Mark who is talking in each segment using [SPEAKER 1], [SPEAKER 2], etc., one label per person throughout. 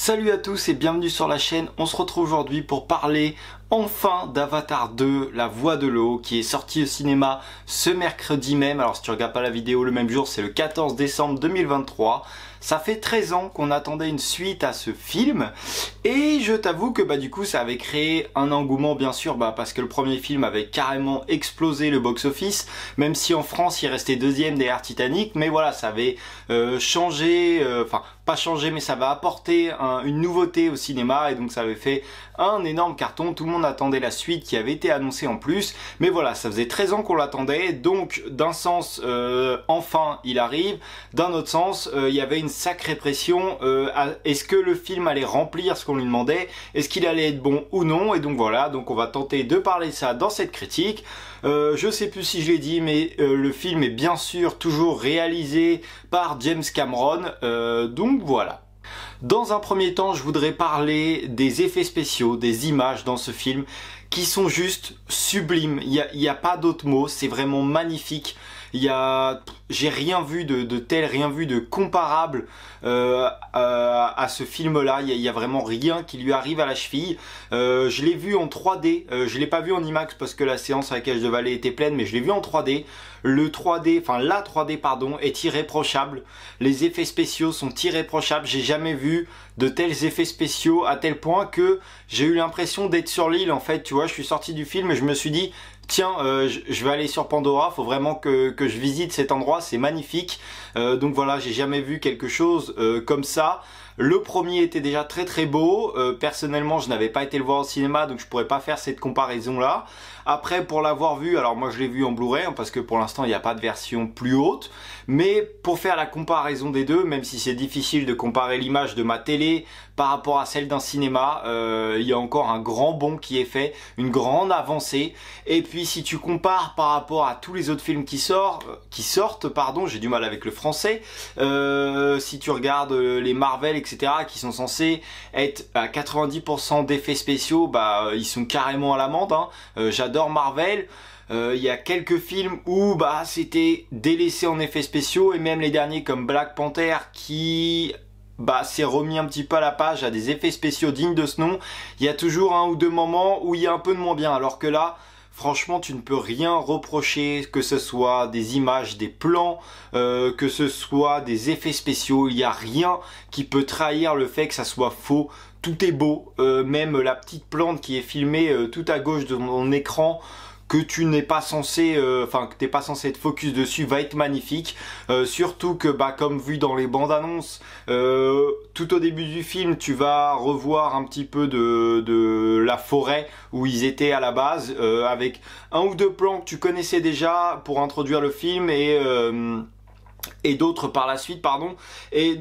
[SPEAKER 1] Salut à tous et bienvenue sur la chaîne. On se retrouve aujourd'hui pour parler enfin d'Avatar 2, La Voix de l'eau, qui est sorti au cinéma ce mercredi même. Alors si tu regardes pas la vidéo le même jour, c'est le 14 décembre 2023. Ça fait 13 ans qu'on attendait une suite à ce film et je t'avoue que du coup ça avait créé un engouement bien sûr parce que le premier film avait carrément explosé le box-office, même si en France il restait deuxième derrière Titanic, mais voilà, ça avait changé, enfin pas changé mais ça va apporter une nouveauté au cinéma et donc ça avait fait un énorme carton. Tout le monde attendait la suite qui avait été annoncée en plus, mais voilà, ça faisait 13 ans qu'on l'attendait, donc d'un sens enfin il arrive, d'un autre sens il y avait une sacrée pression. Est-ce que le film allait remplir ce qu'on lui demandait, est-ce qu'il allait être bon ou non, et donc voilà, donc on va tenter de parler de ça dans cette critique. Je sais plus si je l'ai dit, mais le film est bien sûr toujours réalisé par James Cameron, donc voilà. Dans un premier temps, je voudrais parler des effets spéciaux, des images dans ce film qui sont juste sublimes. Il y a pas d'autre mot, c'est vraiment magnifique. J'ai rien vu de tel, rien vu de comparable à ce film-là. Il y a vraiment rien qui lui arrive à la cheville. Je l'ai vu en 3D. Je l'ai pas vu en IMAX parce que la séance à laquelle je devais aller était pleine, mais je l'ai vu en 3D. La 3D pardon, est irréprochable. Les effets spéciaux sont irréprochables. J'ai jamais vu de tels effets spéciaux à tel point que j'ai eu l'impression d'être sur l'île. En fait, tu vois, je suis sorti du film et je me suis dit, tiens, je vais aller sur Pandora, faut vraiment que je visite cet endroit, c'est magnifique. Donc voilà, j'ai jamais vu quelque chose comme ça. Le premier était déjà très très beau. Personnellement, je n'avais pas été le voir au cinéma, donc je pourrais pas faire cette comparaison là. Après, pour l'avoir vu, alors moi je l'ai vu en Blu-ray parce que pour l'instant il n'y a pas de version plus haute. Mais pour faire la comparaison des deux, même si c'est difficile de comparer l'image de ma télé par rapport à celle d'un cinéma, il y a encore un grand bond qui est fait, une grande avancée. Et puis si tu compares par rapport à tous les autres films qui sortent, pardon, j'ai du mal avec le français. Si tu regardes les Marvel, etc., qui sont censés être à 90% d'effets spéciaux, ils sont carrément à l'amende. J'adore Marvel. Il y a quelques films où c'était délaissé en effets spéciaux, et même les derniers comme Black Panther qui s'est remis un petit peu à la page, à des effets spéciaux dignes de ce nom. Il y a toujours un ou deux moments où il y a un peu de moins bien, alors que là, franchement, tu ne peux rien reprocher, que ce soit des images, des plans, que ce soit des effets spéciaux. Il n'y a rien qui peut trahir le fait que ça soit faux. Tout est beau, même la petite plante qui est filmée tout à gauche de mon écran, que tu n'es pas censé, que t'es pas censé être focus dessus, va être magnifique. Surtout que comme vu dans les bandes annonces, tout au début du film, tu vas revoir un petit peu de la forêt où ils étaient à la base, avec un ou deux plans que tu connaissais déjà pour introduire le film et d'autres par la suite, pardon.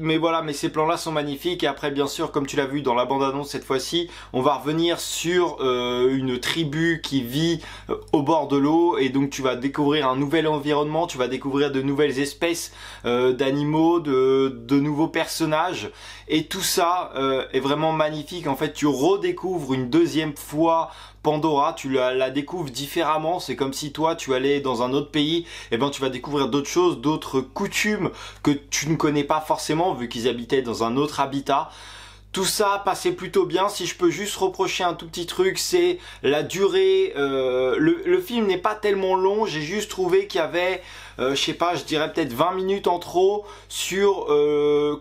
[SPEAKER 1] Mais voilà, mais ces plans là sont magnifiques. Et après, bien sûr, comme tu l'as vu dans la bande annonce, cette fois-ci on va revenir sur une tribu qui vit au bord de l'eau, et donc tu vas découvrir un nouvel environnement, tu vas découvrir de nouvelles espèces d'animaux, de nouveaux personnages, et tout ça est vraiment magnifique. En fait, tu redécouvres une deuxième fois Pandora, tu la découvres différemment. C'est comme si toi tu allais dans un autre pays, et tu vas découvrir d'autres choses, d'autres coutumes que tu ne connais pas forcément vu qu'ils habitaient dans un autre habitat. Tout ça passait plutôt bien. Si je peux juste reprocher un tout petit truc, c'est la durée. Le film n'est pas tellement long, j'ai juste trouvé qu'il y avait je sais pas, je dirais peut-être 20 minutes en trop sur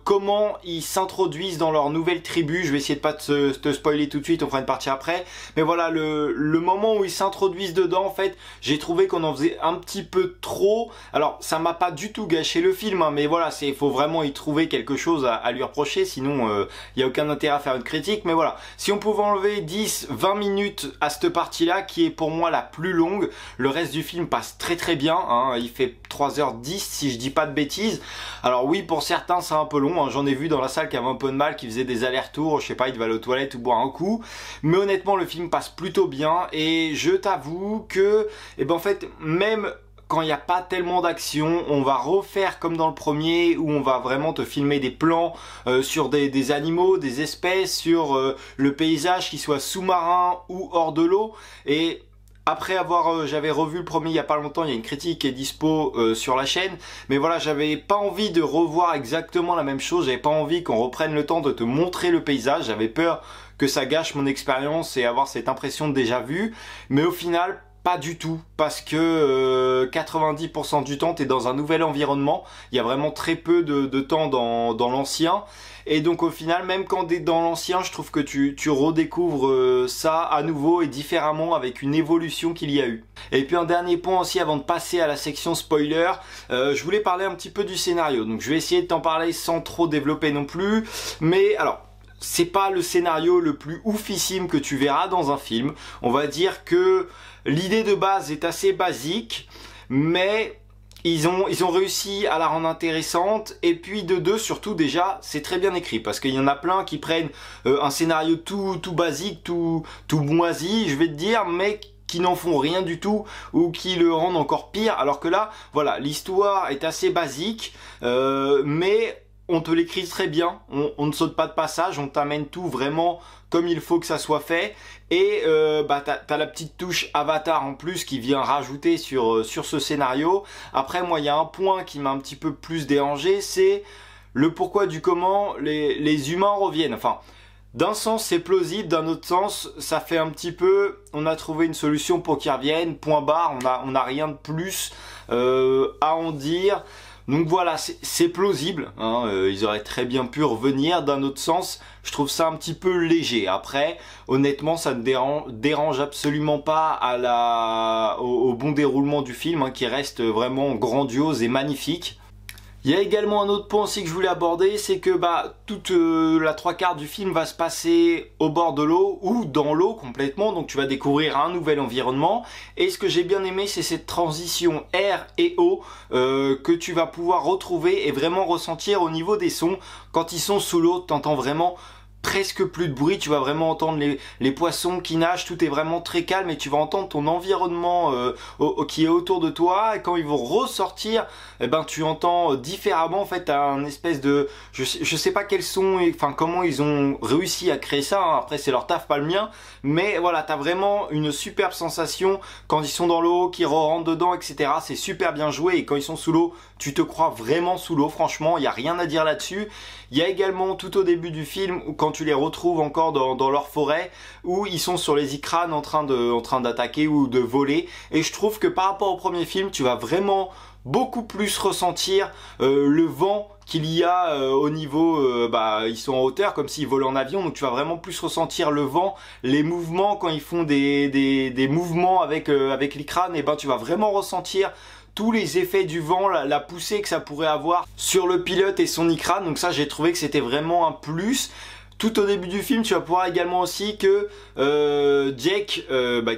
[SPEAKER 1] comment ils s'introduisent dans leur nouvelle tribu. Je vais essayer de pas te spoiler tout de suite, on fera une partie après. Mais voilà, le moment où ils s'introduisent dedans, en fait, j'ai trouvé qu'on en faisait un petit peu trop. Alors, ça m'a pas du tout gâché le film, mais voilà, faut vraiment y trouver quelque chose à lui reprocher, sinon il y a aucun intérêt à faire une critique. Mais voilà, si on pouvait enlever 10-20 minutes à cette partie-là, qui est pour moi la plus longue, le reste du film passe très très bien, il fait 3h10 si je dis pas de bêtises. Alors oui, pour certains c'est un peu long, j'en ai vu dans la salle qui avait un peu de mal, qui faisait des allers-retours, je sais pas, il devait aller aux toilettes ou boire un coup, mais honnêtement le film passe plutôt bien. Et je t'avoue que en fait, même quand il n'y a pas tellement d'action, on va refaire comme dans le premier, où on va vraiment te filmer des plans sur des animaux, des espèces, sur le paysage, qui soit sous-marin ou hors de l'eau. Et Après avoir, j'avais revu le premier il y a pas longtemps, il y a une critique qui est dispo sur la chaîne, mais voilà, j'avais pas envie de revoir exactement la même chose, j'avais pas envie qu'on reprenne le temps de te montrer le paysage, j'avais peur que ça gâche mon expérience et avoir cette impression de déjà vu, mais au final, pas du tout, parce que 90% du temps, tu es dans un nouvel environnement, il y a vraiment très peu de temps dans l'ancien, et donc au final, même quand tu es dans l'ancien, je trouve que tu redécouvres ça à nouveau et différemment avec une évolution qu'il y a eu. Et puis un dernier point aussi avant de passer à la section spoiler, je voulais parler un petit peu du scénario, donc je vais essayer de t'en parler sans trop développer non plus, mais alors... c'est pas le scénario le plus oufissime que tu verras dans un film. On va dire que l'idée de base est assez basique, mais ils ont réussi à la rendre intéressante. Et puis de deux, surtout déjà, c'est très bien écrit. Parce qu'il y en a plein qui prennent un scénario tout basique, tout moisi, je vais te dire, mais qui n'en font rien du tout ou qui le rendent encore pire. Alors que là, voilà, l'histoire est assez basique, mais... on te l'écrit très bien, on ne saute pas de passage, on t'amène tout vraiment comme il faut que ça soit fait. Et t'as la petite touche Avatar en plus qui vient rajouter sur ce scénario. Après moi il y a un point qui m'a un petit peu plus dérangé, c'est le pourquoi du comment les humains reviennent. Enfin, d'un sens c'est plausible, d'un autre sens ça fait un petit peu, on a trouvé une solution pour qu'ils reviennent, point barre, on a rien de plus à en dire. Donc voilà, c'est plausible, hein, ils auraient très bien pu revenir. D'un autre sens, je trouve ça un petit peu léger. Après, honnêtement, ça ne dérange absolument pas au bon déroulement du film, hein, qui reste vraiment grandiose et magnifique. Il y a également un autre point aussi que je voulais aborder, c'est que toute la trois quarts du film va se passer au bord de l'eau ou dans l'eau complètement, donc tu vas découvrir un nouvel environnement. Et ce que j'ai bien aimé, c'est cette transition air et eau que tu vas pouvoir retrouver et vraiment ressentir au niveau des sons. Quand ils sont sous l'eau, tu entends vraiment presque plus de bruit, tu vas vraiment entendre les poissons qui nagent, tout est vraiment très calme et tu vas entendre ton environnement qui est autour de toi. Et quand ils vont ressortir, eh ben tu entends différemment. En fait, t'as un espèce de, je sais pas quels sont, enfin comment ils ont réussi à créer ça, hein. Après c'est leur taf, pas le mien, mais voilà, t'as vraiment une superbe sensation quand ils sont dans l'eau, qu'ils rentrent dedans, etc. C'est super bien joué et quand ils sont sous l'eau, tu te crois vraiment sous l'eau. Franchement, il y a rien à dire là-dessus. Il y a également tout au début du film où quand tu les retrouves encore dans leur forêt, où ils sont sur les icranes en train d'attaquer ou de voler. Et je trouve que par rapport au premier film, tu vas vraiment beaucoup plus ressentir le vent qu'il y a au niveau, ils sont en hauteur comme s'ils volaient en avion, donc tu vas vraiment plus ressentir le vent, les mouvements quand ils font des mouvements avec l'icrane, et ben tu vas vraiment ressentir tous les effets du vent, la poussée que ça pourrait avoir sur le pilote et son icrane. Donc ça, j'ai trouvé que c'était vraiment un plus. Tout au début du film, tu vas pouvoir également aussi que Jake,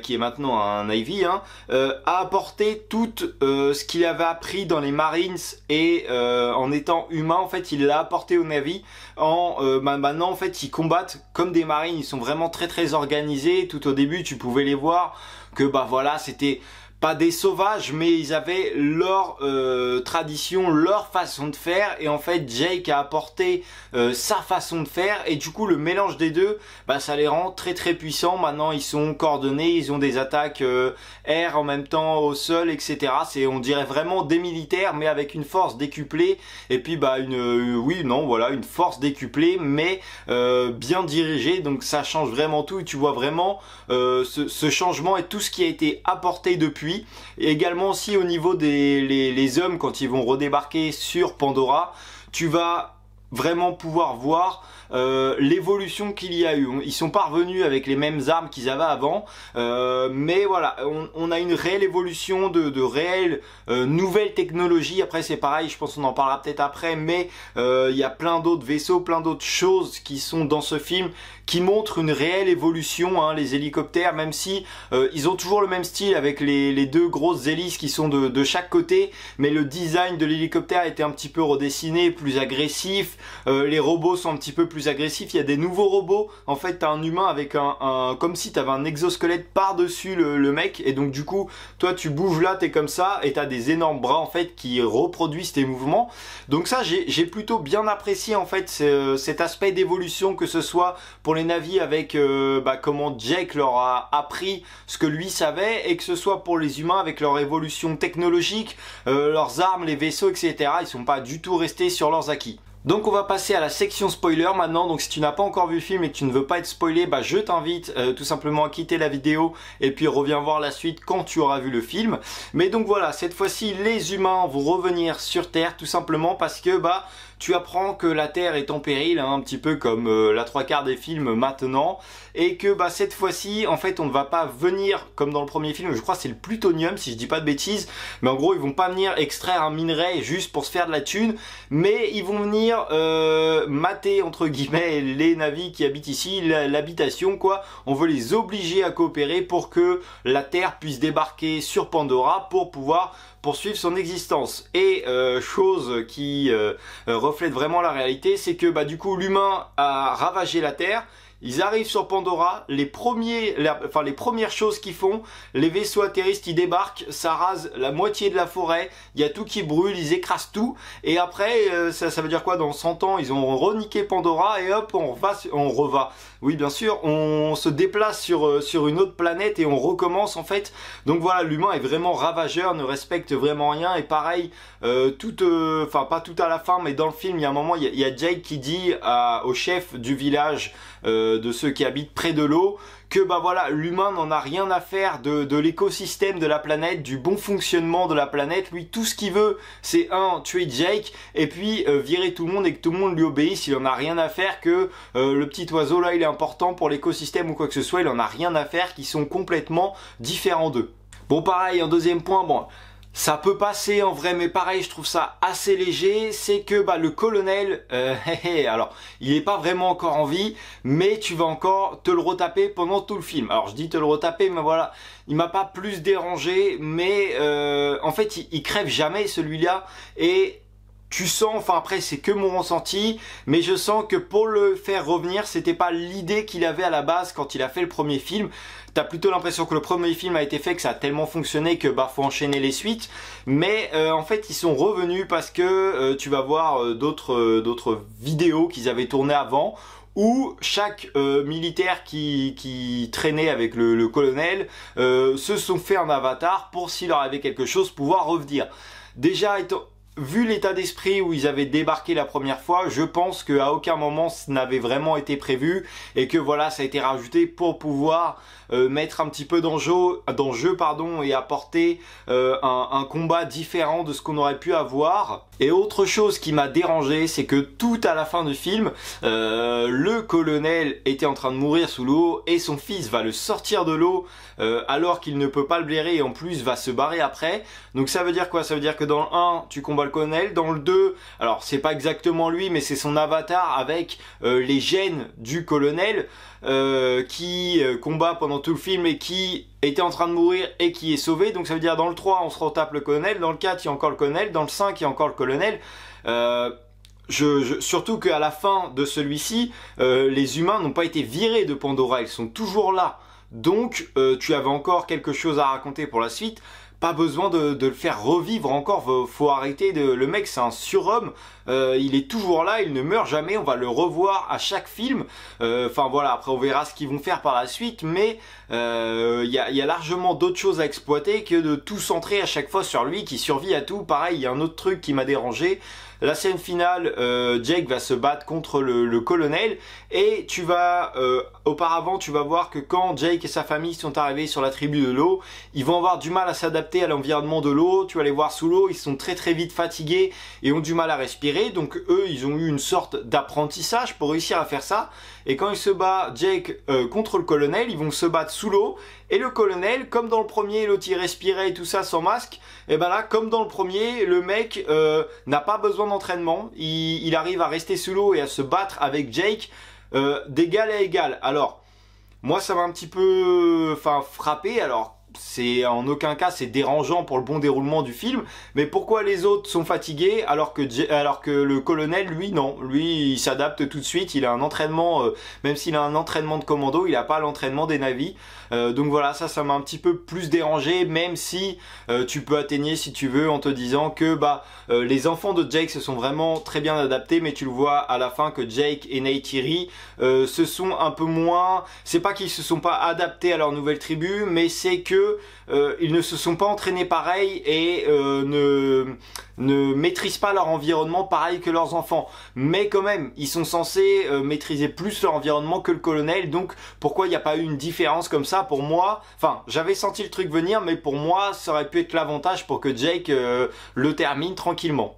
[SPEAKER 1] qui est maintenant un Navy, hein, a apporté tout ce qu'il avait appris dans les Marines et en étant humain, en fait, il l'a apporté au Navy. Maintenant, en fait, ils combattent comme des Marines. Ils sont vraiment très très organisés. Tout au début, tu pouvais les voir que voilà, c'était pas des sauvages, mais ils avaient leur tradition, leur façon de faire. Et en fait, Jake a apporté sa façon de faire. Et du coup, le mélange des deux, ça les rend très très puissants. Maintenant, ils sont coordonnés, ils ont des attaques air en même temps au sol, etc. On dirait vraiment des militaires, mais avec une force décuplée. Et puis, une force décuplée, mais bien dirigée. Donc, ça change vraiment tout. Et tu vois vraiment ce changement et tout ce qui a été apporté depuis. Et également aussi au niveau des les hommes, quand ils vont redébarquer sur Pandora, tu vas vraiment pouvoir voir l'évolution qu'il y a eu. Ils sont pas revenus avec les mêmes armes qu'ils avaient avant, mais voilà, on a une réelle évolution de réelles nouvelles technologies. Après c'est pareil, je pense qu'on en parlera peut-être après, mais il y a plein d'autres vaisseaux, plein d'autres choses qui sont dans ce film qui montrent une réelle évolution, hein. Les hélicoptères, même si ils ont toujours le même style avec les deux grosses hélices qui sont de chaque côté, mais le design de l'hélicoptère était un petit peu redessiné, plus agressif, les robots sont un petit peu plus agressifs, il y a des nouveaux robots, en fait t'as un humain avec comme si t'avais un exosquelette par-dessus le mec, et donc du coup, toi tu bouges là, t'es comme ça, et t'as des énormes bras en fait qui reproduisent tes mouvements. Donc ça j'ai plutôt bien apprécié en fait cet aspect d'évolution, que ce soit pour les navis avec comment Jake leur a appris ce que lui savait, et que ce soit pour les humains avec leur évolution technologique, leurs armes, les vaisseaux, etc. Ils sont pas du tout restés sur leurs acquis. Donc on va passer à la section spoiler maintenant. Donc si tu n'as pas encore vu le film et que tu ne veux pas être spoilé, je t'invite tout simplement à quitter la vidéo et puis reviens voir la suite quand tu auras vu le film. Mais donc voilà, cette fois-ci les humains vont revenir sur Terre tout simplement parce que tu apprends que la Terre est en péril, hein, un petit peu comme la trois quarts des films maintenant, et que cette fois-ci, en fait, on ne va pas venir, comme dans le premier film, je crois que c'est le plutonium, si je dis pas de bêtises, mais en gros, ils vont pas venir extraire un minerai juste pour se faire de la thune, mais ils vont venir mater, entre guillemets, les navis qui habitent ici, l'habitation, quoi. On veut les obliger à coopérer pour que la Terre puisse débarquer sur Pandora pour pouvoir poursuivre son existence. Et chose qui reflète vraiment la réalité, c'est que du coup l'humain a ravagé la Terre. Ils arrivent sur Pandora, les premières choses qu'ils font, les vaisseaux atterrissent, ils débarquent, ça rase la moitié de la forêt, il y a tout qui brûle, ils écrasent tout, et après, ça veut dire quoi, dans 100 ans, ils ont reniqué Pandora, et hop, oui bien sûr, on se déplace sur une autre planète, et on recommence en fait. Donc voilà, l'humain est vraiment ravageur, ne respecte vraiment rien, et pareil, pas tout à la fin, mais dans le film, il y a un moment, il y a Jake qui dit au chef du village, de ceux qui habitent près de l'eau, que voilà, l'humain n'en a rien à faire de l'écosystème de la planète, du bon fonctionnement de la planète. Lui, tout ce qu'il veut, c'est tuer Jake, et puis virer tout le monde et que tout le monde lui obéisse. Il en a rien à faire que le petit oiseau là, il est important pour l'écosystème ou quoi que ce soit. Il en a rien à faire, qu'ils sont complètement différents d'eux. Bon, pareil, un deuxième point, ça peut passer en vrai, mais pareil, je trouve ça assez léger, c'est que le colonel, alors, il est pas vraiment encore en vie, mais tu vas encore te le retaper pendant tout le film. Alors je dis te le retaper, mais voilà, il m'a pas plus dérangé, mais en fait, il crève jamais celui-là, et tu sens, après c'est que mon ressenti, mais je sens que pour le faire revenir, c'était pas l'idée qu'il avait à la base quand il a fait le premier film. T'as plutôt l'impression que le premier film a été fait, que ça a tellement fonctionné que faut enchaîner les suites. Mais en fait ils sont revenus parce que tu vas voir d'autres vidéos qu'ils avaient tournées avant, où chaque militaire qui traînait avec le colonel se sont fait un avatar pour, s'il leur avait quelque chose, pouvoir revenir. Déjà, vu l'état d'esprit où ils avaient débarqué la première fois, je pense qu'à aucun moment ce n'avait vraiment été prévu, et que voilà, ça a été rajouté pour pouvoir mettre un petit peu dans jeu, et apporter un combat différent de ce qu'on aurait pu avoir. Et autre chose qui m'a dérangé, c'est que tout à la fin du film, le colonel était en train de mourir sous l'eau, et son fils va le sortir de l'eau alors qu'il ne peut pas le blairer, et en plus va se barrer après. Donc ça veut dire quoi? Ça veut dire que dans le 1, tu combats le colonel, dans le 2, alors c'est pas exactement lui, mais c'est son avatar avec les gènes du colonel qui combat pendant tout le film et qui était en train de mourir et qui est sauvé. Donc ça veut dire dans le 3 on se retape le colonel, dans le 4 il y a encore le colonel, dans le 5 il y a encore le colonel. Surtout qu'à la fin de celui-ci, les humains n'ont pas été virés de Pandora, ils sont toujours là. Donc tu avais encore quelque chose à raconter pour la suite. Pas besoin de le faire revivre encore, faut arrêter le mec, c'est un surhomme, il est toujours là, il ne meurt jamais, on va le revoir à chaque film. Voilà, après on verra ce qu'ils vont faire par la suite, mais y a largement d'autres choses à exploiter que de tout centrer à chaque fois sur lui qui survit à tout. Pareil, il y a un autre truc qui m'a dérangé. La scène finale, Jake va se battre contre le colonel, et auparavant tu vas voir que quand Jake et sa famille sont arrivés sur la tribu de l'eau, ils vont avoir du mal à s'adapter à l'environnement de l'eau. Tu vas les voir sous l'eau, ils sont très vite fatigués et ont du mal à respirer. Donc eux, ils ont eu une sorte d'apprentissage pour réussir à faire ça. Et quand il se bat, Jake, contre le colonel, ils vont se battre sous l'eau. Et le colonel, comme dans le premier, l'autre il respirait et tout ça sans masque, et là, comme dans le premier, le mec n'a pas besoin d'entraînement. Il arrive à rester sous l'eau et à se battre avec Jake d'égal à égal. Alors, moi ça m'a un petit peu frappé. Alors, c'est en aucun cas c'est dérangeant pour le bon déroulement du film, mais pourquoi les autres sont fatigués alors que le colonel, lui, non, lui il s'adapte tout de suite, il a un entraînement, même s'il a un entraînement de commando, il a pas l'entraînement des navis, donc voilà, ça m'a un petit peu plus dérangé, même si tu peux atténuer si tu veux en te disant que les enfants de Jake se sont vraiment très bien adaptés, mais tu le vois à la fin que Jake et Neytiri se sont un peu moins, c'est pas qu'ils se sont pas adaptés à leur nouvelle tribu, mais c'est que ils ne se sont pas entraînés pareil et ne maîtrisent pas leur environnement pareil que leurs enfants. Mais quand même, ils sont censés maîtriser plus leur environnement que le colonel, donc pourquoi il n'y a pas eu une différence comme ça pour moi? Enfin, j'avais senti le truc venir, mais pour moi, ça aurait pu être l'avantage pour que Jake le termine tranquillement.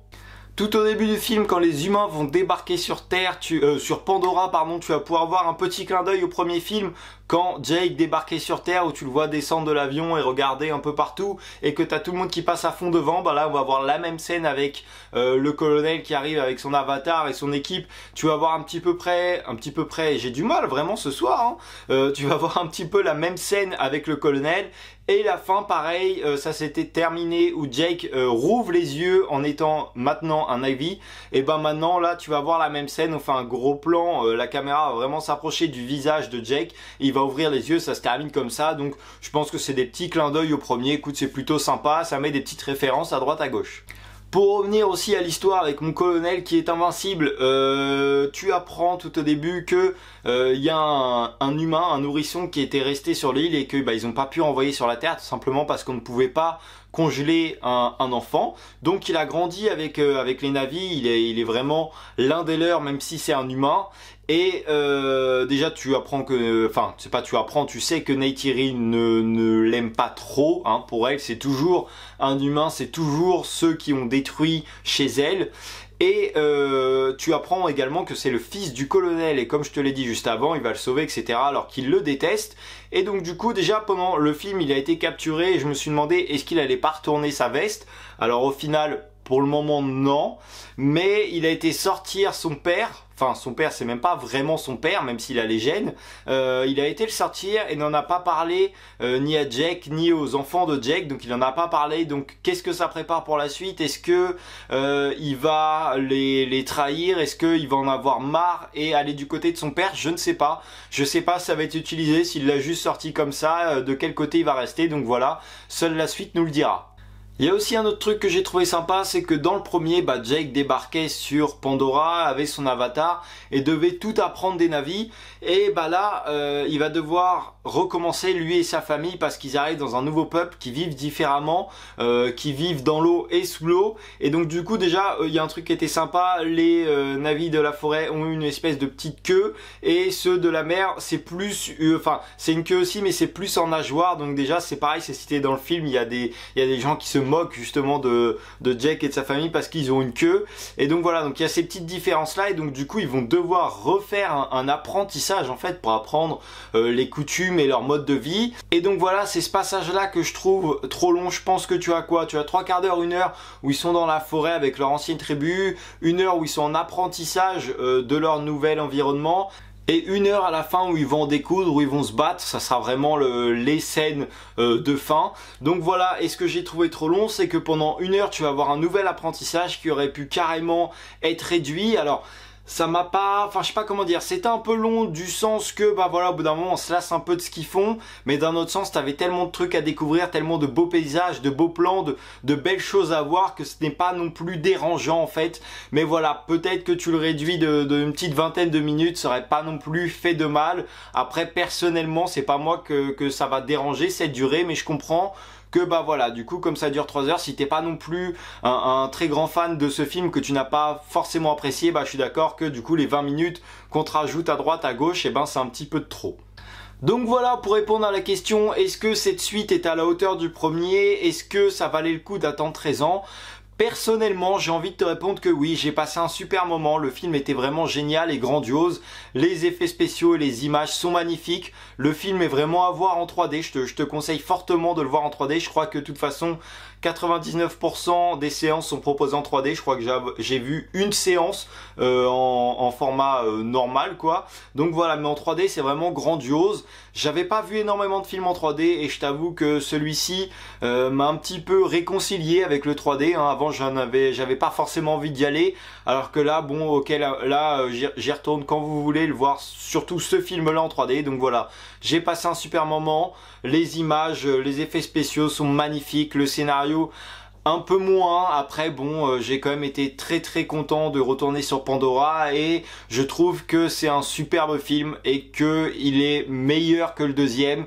[SPEAKER 1] Tout au début du film, quand les humains vont débarquer sur Terre, sur Pandora, pardon, tu vas pouvoir voir un petit clin d'œil au premier film, quand Jake débarquait sur Terre, où tu le vois descendre de l'avion et regarder un peu partout, et que t'as tout le monde qui passe à fond devant, là on va voir la même scène avec le colonel qui arrive avec son avatar et son équipe. Tu vas voir un petit peu près, j'ai du mal vraiment ce soir, hein. Tu vas voir un petit peu la même scène avec le colonel. Et la fin, pareil, ça s'était terminé où Jake rouvre les yeux en étant maintenant un Navy. Et maintenant, là, tu vas voir la même scène. On fait un gros plan. La caméra va vraiment s'approcher du visage de Jake. Il va ouvrir les yeux. Ça se termine comme ça. Donc, je pense que c'est des petits clins d'œil au premier. Écoute, c'est plutôt sympa. Ça met des petites références à droite, à gauche. Pour revenir aussi à l'histoire avec mon colonel qui est invincible, tu apprends tout au début que y a un humain, un nourrisson qui était resté sur l'île et que ils ont pas pu envoyer sur la Terre tout simplement parce qu'on ne pouvait pas congeler un enfant. Donc il a grandi avec les navis, il est vraiment l'un des leurs même si c'est un humain. Et déjà tu apprends que, enfin c'est pas tu apprends, tu sais que Neytiri ne l'aime pas trop, hein. Pour elle c'est toujours un humain, c'est toujours ceux qui ont détruit chez elle. Et tu apprends également que c'est le fils du colonel et comme je te l'ai dit juste avant, il va le sauver, etc. alors qu'il le déteste. Et donc du coup déjà pendant le film il a été capturé et je me suis demandé est-ce qu'il allait pas retourner sa veste. Alors au final pour le moment non, mais il a été sortir son père. Enfin, son père, c'est même pas vraiment son père, même s'il a les gènes. Il a été le sortir et n'en a pas parlé ni à Jake, ni aux enfants de Jake. Donc, il en a pas parlé. Donc, qu'est-ce que ça prépare pour la suite? Est-ce que il va les trahir? Est-ce qu'il va en avoir marre et aller du côté de son père? Je ne sais pas. Je sais pas si ça va être utilisé, s'il l'a juste sorti comme ça, de quel côté il va rester. Donc, voilà, seule la suite nous le dira. Il y a aussi un autre truc que j'ai trouvé sympa, c'est que dans le premier, Jake débarquait sur Pandora avec son avatar et devait tout apprendre des navis. Et là, il va devoir recommencer lui et sa famille parce qu'ils arrivent dans un nouveau peuple qui vivent différemment, qui vivent dans l'eau et sous l'eau. Et donc du coup déjà, il y a un truc qui était sympa, les navis de la forêt ont une espèce de petite queue et ceux de la mer, c'est plus, enfin c'est une queue aussi mais c'est plus en nageoire. Donc déjà c'est pareil, c'est cité dans le film, il y a des gens qui se moquent justement de Jake et de sa famille parce qu'ils ont une queue. Et donc voilà, donc il y a ces petites différences là et donc du coup ils vont devoir refaire un apprentissage en fait pour apprendre les coutumes et leur mode de vie. Et donc voilà, c'est ce passage là que je trouve trop long. Je pense que tu as quoi? Tu as 3 quarts d'heure, 1 heure où ils sont dans la forêt avec leur ancienne tribu, 1 heure où ils sont en apprentissage de leur nouvel environnement et 1 heure à la fin où ils vont en découdre, où ils vont se battre. Ça sera vraiment les scènes de fin. Donc voilà, et ce que j'ai trouvé trop long, c'est que pendant 1 heure tu vas avoir un nouvel apprentissage qui aurait pu carrément être réduit. Alors ça m'a pas, enfin je sais pas comment dire, c'était un peu long du sens que voilà, au bout d'un moment on se lasse un peu de ce qu'ils font, mais d'un autre sens t'avais tellement de trucs à découvrir, tellement de beaux paysages, de beaux plans, de belles choses à voir que ce n'est pas non plus dérangeant en fait. Mais voilà, peut-être que tu le réduis d'une petite vingtaine de minutes, ça aurait pas non plus fait de mal. Après personnellement c'est pas moi que ça va déranger cette durée, mais je comprends que voilà, du coup comme ça dure 3 heures, si t'es pas non plus un très grand fan de ce film, que tu n'as pas forcément apprécié, je suis d'accord que du coup les 20 minutes qu'on te rajoute à droite à gauche, c'est un petit peu de trop. Donc voilà, pour répondre à la question, est-ce que cette suite est à la hauteur du premier? Est-ce que ça valait le coup d'attendre 13 ans? Personnellement, j'ai envie de te répondre que oui, j'ai passé un super moment, le film était vraiment génial et grandiose, les effets spéciaux et les images sont magnifiques, le film est vraiment à voir en 3D, je te conseille fortement de le voir en 3D, je crois que de toute façon 99% des séances sont proposées en 3D, je crois que j'ai vu une séance en format normal quoi, donc voilà, mais en 3D c'est vraiment grandiose. J'avais pas vu énormément de films en 3D et je t'avoue que celui-ci m'a un petit peu réconcilié avec le 3D, hein. Avant j'avais pas forcément envie d'y aller, alors que là bon ok là j'y retourne quand vous voulez le voir, surtout ce film là en 3D, donc voilà, j'ai passé un super moment, les images, les effets spéciaux sont magnifiques, le scénario un peu moins. Après bon, j'ai quand même été très content de retourner sur Pandora et je trouve que c'est un superbe film et que il est meilleur que le deuxième.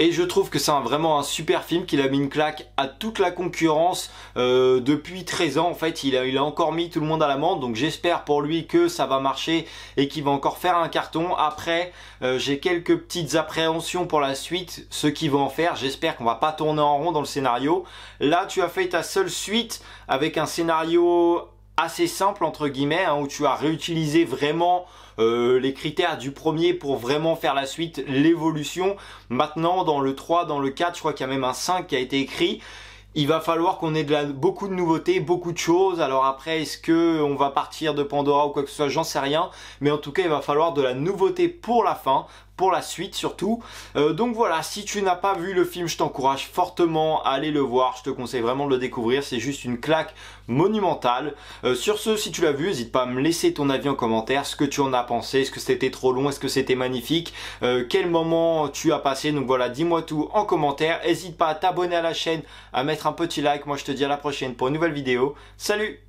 [SPEAKER 1] Et je trouve que c'est vraiment un super film, qu'il a mis une claque à toute la concurrence depuis 13 ans. En fait, il a encore mis tout le monde à l'amende. Donc j'espère pour lui que ça va marcher et qu'il va encore faire un carton. Après, j'ai quelques petites appréhensions pour la suite, ce qu'il va en faire. J'espère qu'on va pas tourner en rond dans le scénario. Là, tu as fait ta seule suite avec un scénario assez simple entre guillemets, hein, où tu as réutilisé vraiment les critères du premier pour vraiment faire la suite, l'évolution. Maintenant dans le 3, dans le 4, je crois qu'il y a même un 5 qui a été écrit. Il va falloir qu'on ait beaucoup de nouveautés, beaucoup de choses. Alors après, est-ce que on va partir de Pandora ou quoi que ce soit, j'en sais rien. Mais en tout cas, il va falloir de la nouveauté pour la fin, pour la suite surtout. Donc voilà, si tu n'as pas vu le film, je t'encourage fortement à aller le voir. Je te conseille vraiment de le découvrir. C'est juste une claque monumentale. Sur ce, si tu l'as vu, n'hésite pas à me laisser ton avis en commentaire. Ce que tu en as pensé. Est-ce que c'était trop long? Est-ce que c'était magnifique? Quel moment tu as passé? Donc voilà, dis-moi tout en commentaire. N'hésite pas à t'abonner à la chaîne, à mettre un petit like. Moi, je te dis à la prochaine pour une nouvelle vidéo. Salut!